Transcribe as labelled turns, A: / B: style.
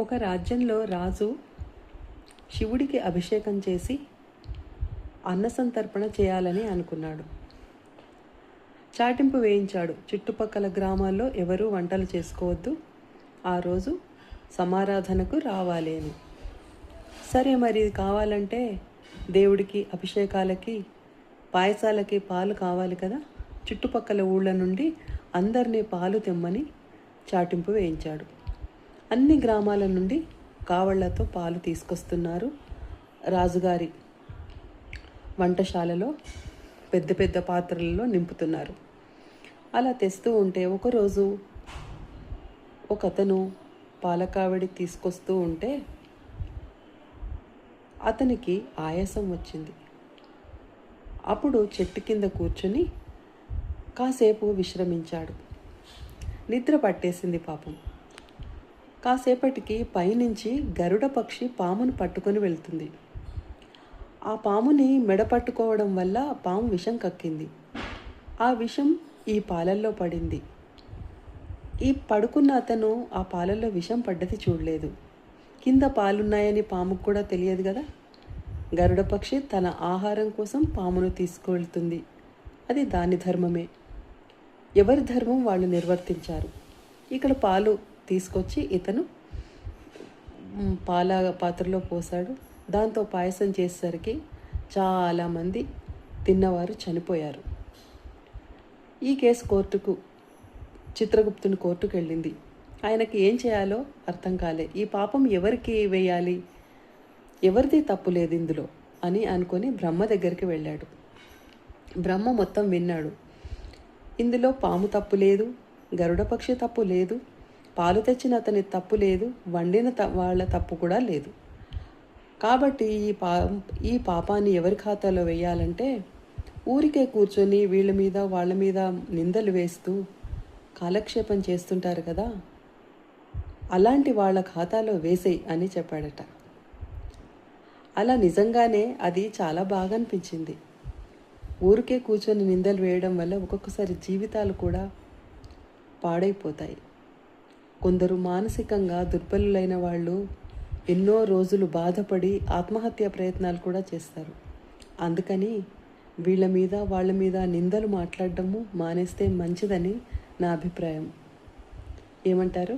A: ఒక రాజ్యంలో రాజు శివుడికి అభిషేకం చేసి అన్నసంతర్పణ చేయాలని అనుకున్నాడు. చాటింపు వేయించాడు. చుట్టుపక్కల గ్రామాల్లో ఎవరూ వంటలు చేసుకోవద్దు, ఆ రోజు సమారాధనకు రావాలి అని. సరే, మరి ఇది కావాలంటే దేవుడికి అభిషేకాలకి పాయసాలకి పాలు కావాలి కదా. చుట్టుపక్కల ఊళ్ళ నుండి అందరినీ పాలు తెమ్మని చాటింపు వేయించాడు. అన్ని గ్రామాల నుండి కావళ్లతో పాలు తీసుకొస్తున్నారు. రాజుగారి వంటశాలలో పెద్ద పెద్ద పాత్రలలో నింపుతున్నారు. అలా తెస్తూ ఉంటే ఒకరోజు ఒకతను పాలకావడి తీసుకొస్తూ ఉంటే అతనికి ఆయాసం వచ్చింది. అప్పుడు చెట్టు కింద కూర్చుని కాసేపు విశ్రమించాడు. నిద్ర పట్టేసింది పాపం. కాసేపటికి పైనుంచి గరుడ పక్షి పామును పట్టుకొని వెళ్తుంది. ఆ పాముని మెడ పట్టుకోవడం వల్ల పాము విషం కక్కింది. ఆ విషం ఈ పాలల్లో పడింది. ఈ పడుకున్న అతను ఆ పాలల్లో విషం పడ్డది చూడలేదు. కింద పాలున్నాయని పాముకు కూడా తెలియదు కదా. గరుడ పక్షి తన ఆహారం కోసం పామును తీసుకువెళ్తుంది. అది దాని ధర్మమే. ఎవరి ధర్మం వాళ్ళు నిర్వర్తించారు. ఇక్కడ పాలు తీసుకొచ్చి ఇతను పాల పాత్రలో పోసాడు. దాంతో పాయసం చేసేసరికి చాలామంది తిన్నవారు చనిపోయారు. ఈ కేసు చిత్రగుప్తుని కోర్టుకు వెళ్ళింది. ఆయనకి ఏం చేయాలో అర్థం కాలే. ఈ పాపం ఎవరికి వేయాలి, ఎవరిది తప్పు లేదు ఇందులో అని అనుకొని బ్రహ్మ దగ్గరికి వెళ్ళాడు. బ్రహ్మ మొత్తం విన్నాడు. ఇందులో పాము తప్పు లేదు, గరుడ పక్షి తప్పు లేదు, పాలు తెచ్చిన అతని తప్పు లేదు, వండిన వాళ్ళ తప్పు కూడా లేదు. కాబట్టి ఈ పాపాన్ని ఎవరి ఖాతాలో వేయాలంటే ఊరికే కూర్చొని వీళ్ళ మీద వాళ్ళ మీద నిందలు వేస్తూ కాలక్షేపం చేస్తుంటారు కదా, అలాంటి వాళ్ళ ఖాతాలో వేసేయి అని చెప్పాడట. అలా నిజంగానే అది చాలా బాగా అనిపించింది. ఊరికే కూర్చొని నిందలు వేయడం వల్ల ఒక్కొక్కసారి జీవితాలు కూడా పాడైపోతాయి. కొందరు మానసికంగా దుర్బలులైన వాళ్ళు ఎన్నో రోజులు బాధపడి ఆత్మహత్య ప్రయత్నాలు కూడా చేస్తారు. అందుకని వీళ్ళ మీద వాళ్ళ మీద నిందలు మాట్లాడడము మానేస్తే మంచిదని నా అభిప్రాయం. ఏమంటారు?